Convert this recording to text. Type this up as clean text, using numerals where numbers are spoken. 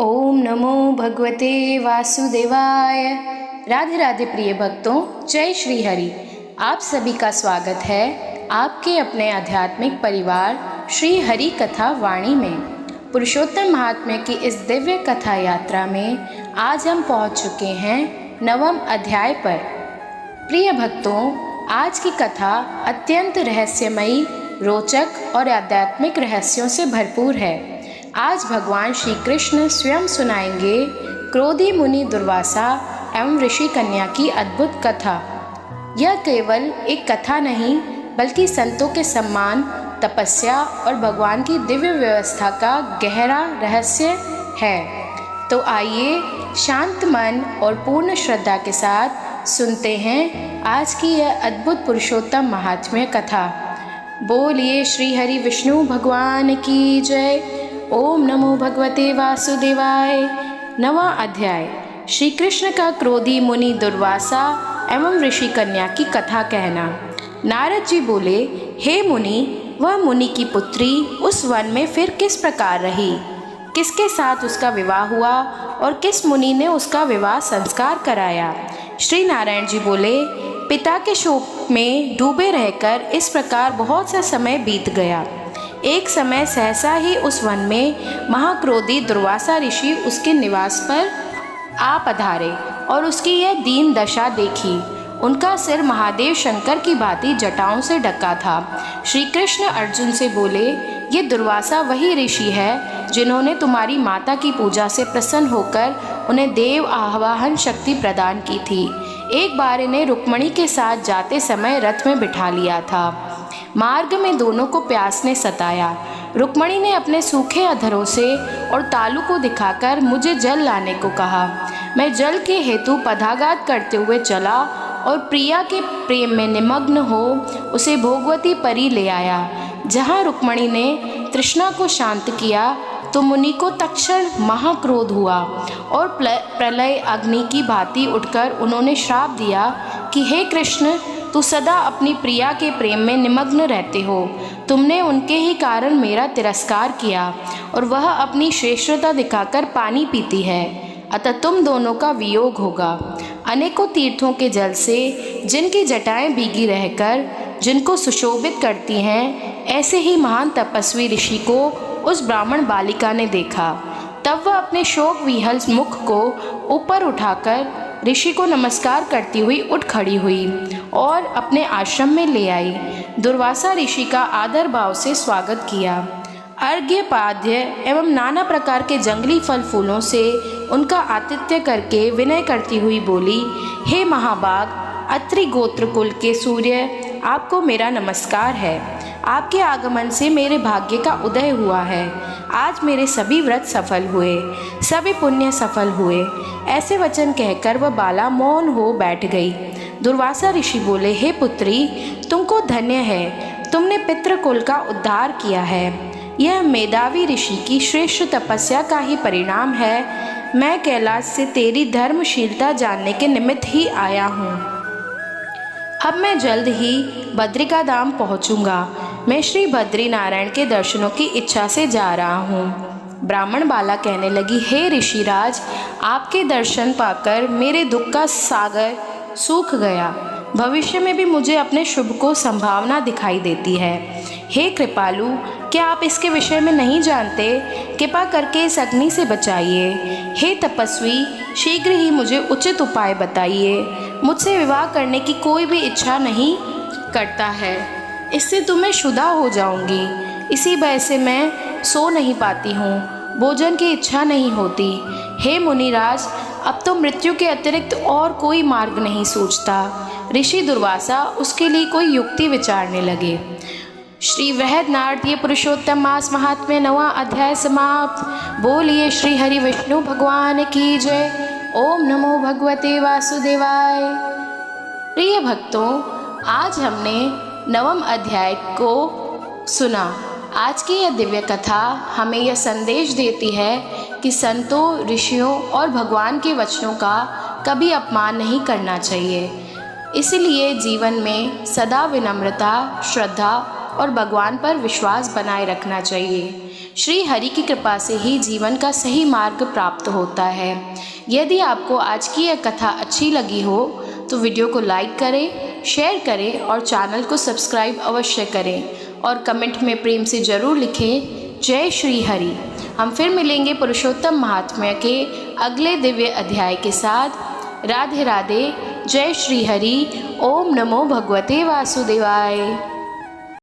ओम नमो भगवते वासुदेवाय। राधे राधे प्रिय भक्तों, जय श्री हरि। आप सभी का स्वागत है आपके अपने आध्यात्मिक परिवार श्री हरि कथा वाणी में। पुरुषोत्तम महात्म्य की इस दिव्य कथा यात्रा में आज हम पहुंच चुके हैं 9वें अध्याय पर। प्रिय भक्तों, आज की कथा अत्यंत रहस्यमयी, रोचक और आध्यात्मिक रहस्यों से भरपूर है। आज भगवान श्री कृष्ण स्वयं सुनाएंगे क्रोधी मुनि दुर्वासा एवं ऋषि कन्या की अद्भुत कथा। यह केवल एक कथा नहीं बल्कि संतों के सम्मान, तपस्या और भगवान की दिव्य व्यवस्था का गहरा रहस्य है। तो आइए शांत मन और पूर्ण श्रद्धा के साथ सुनते हैं आज की यह अद्भुत पुरुषोत्तम महात्म्य कथा। बोलिए श्री हरि विष्णु भगवान की जय। ओम नमो भगवते वासुदेवाय। 9वां अध्याय, श्री कृष्ण का क्रोधी मुनि दुर्वासा एवं ऋषि कन्या की कथा कहना। नारद जी बोले, हे मुनि, वह मुनि की पुत्री उस वन में फिर किस प्रकार रही, किसके साथ उसका विवाह हुआ और किस मुनि ने उसका विवाह संस्कार कराया। श्री नारायण जी बोले, पिता के शोक में डूबे रहकर इस प्रकार बहुत सा समय बीत गया। एक समय सहसा ही उस वन में महाक्रोधी दुर्वासा ऋषि उसके निवास पर आ पधारे और उसकी यह दीन दशा देखी। उनका सिर महादेव शंकर की भांति जटाओं से ढका था। श्री कृष्ण अर्जुन से बोले, ये दुर्वासा वही ऋषि है जिन्होंने तुम्हारी माता की पूजा से प्रसन्न होकर उन्हें देव आवाहन शक्ति प्रदान की थी। एक बार इन्हें रुक्मणी के साथ जाते समय रथ में बिठा लिया था। मार्ग में दोनों को प्यास ने सताया। रुक्मणी ने अपने सूखे अधरों से और तालू को दिखाकर मुझे जल लाने को कहा। मैं जल के हेतु पदाघात करते हुए चला और प्रिया के प्रेम में निमग्न हो उसे भोगवती परी ले आया। जहाँ रुक्मणी ने तृष्णा को शांत किया तो मुनि को तत्क्षण महाक्रोध हुआ और प्रलय अग्नि की भांति उठकर उन्होंने श्राप दिया कि हे कृष्ण, तू सदा अपनी प्रिया के प्रेम में निमग्न रहते हो। तुमने उनके ही कारण मेरा तिरस्कार किया और वह अपनी श्रेष्ठता दिखाकर पानी पीती है, अतः तुम दोनों का वियोग होगा। अनेकों तीर्थों के जल से जिनकी जटाएं भीगी रहकर जिनको सुशोभित करती हैं, ऐसे ही महान तपस्वी ऋषि को उस ब्राह्मण बालिका ने देखा। तब वह अपने शोक विहल मुख को ऊपर उठाकर ऋषि को नमस्कार करती हुई उठ खड़ी हुई और अपने आश्रम में ले आई। दुर्वासा ऋषि का आदर भाव से स्वागत किया। अर्घ्य पाद्य एवं नाना प्रकार के जंगली फल फूलों से उनका आतिथ्य करके विनय करती हुई बोली, हे महाभाग, अत्रि गोत्र कुल के सूर्य, आपको मेरा नमस्कार है। आपके आगमन से मेरे भाग्य का उदय हुआ है। आज मेरे सभी व्रत सफल हुए, सभी पुण्य सफल हुए। ऐसे वचन कहकर वह बाला मौन हो बैठ गई। दुर्वासा ऋषि बोले, हे पुत्री, तुमको धन्य है, तुमने पितृकुल का उद्धार किया है। यह मेधावी ऋषि की श्रेष्ठ तपस्या का ही परिणाम है। मैं कैलाश से तेरी धर्मशीलता जानने के निमित्त ही आया हूँ। अब मैं जल्द ही बद्रिका धाम पहुँचूंगा। मैं श्री बद्री नारायण के दर्शनों की इच्छा से जा रहा हूँ। ब्राह्मण बाला कहने लगी, हे ऋषिराज, आपके दर्शन पाकर मेरे दुख का सागर सूख गया। भविष्य में भी मुझे अपने शुभ को संभावना दिखाई देती है। हे कृपालु, क्या आप इसके विषय में नहीं जानते? कृपा करके इस अग्नि से बचाइए। हे तपस्वी, शीघ्र ही मुझे उचित उपाय बताइए। मुझसे विवाह करने की कोई भी इच्छा नहीं करता है, इससे तो मैं शुदा हो जाऊंगी। इसी भय से मैं सो नहीं पाती हूँ, भोजन की इच्छा नहीं होती। हे मुनिराज, अब तो मृत्यु के अतिरिक्त और कोई मार्ग नहीं सूझता। ऋषि दुर्वासा उसके लिए कोई युक्ति विचारने लगे। श्री वृहद नारदीय पुरुषोत्तम मास महात्म्य 9वां अध्याय समाप्त। बोलिए श्री हरि विष्णु भगवान की जय। ओम नमो भगवते वासुदेवाय। प्रिय भक्तों, आज हमने 9वें अध्याय को सुना। आज की यह दिव्य कथा हमें यह संदेश देती है कि संतों, ऋषियों और भगवान के वचनों का कभी अपमान नहीं करना चाहिए। इसलिए जीवन में सदा विनम्रता, श्रद्धा और भगवान पर विश्वास बनाए रखना चाहिए। श्री हरि की कृपा से ही जीवन का सही मार्ग प्राप्त होता है। यदि आपको आज की यह कथा अच्छी लगी हो तो वीडियो को लाइक करें, शेयर करें और चैनल को सब्सक्राइब अवश्य करें और कमेंट में प्रेम से ज़रूर लिखें जय श्री हरि। हम फिर मिलेंगे पुरुषोत्तम महात्म्य के अगले दिव्य अध्याय के साथ। राधे राधे, जय श्री हरि। ओम नमो भगवते वासुदेवाय।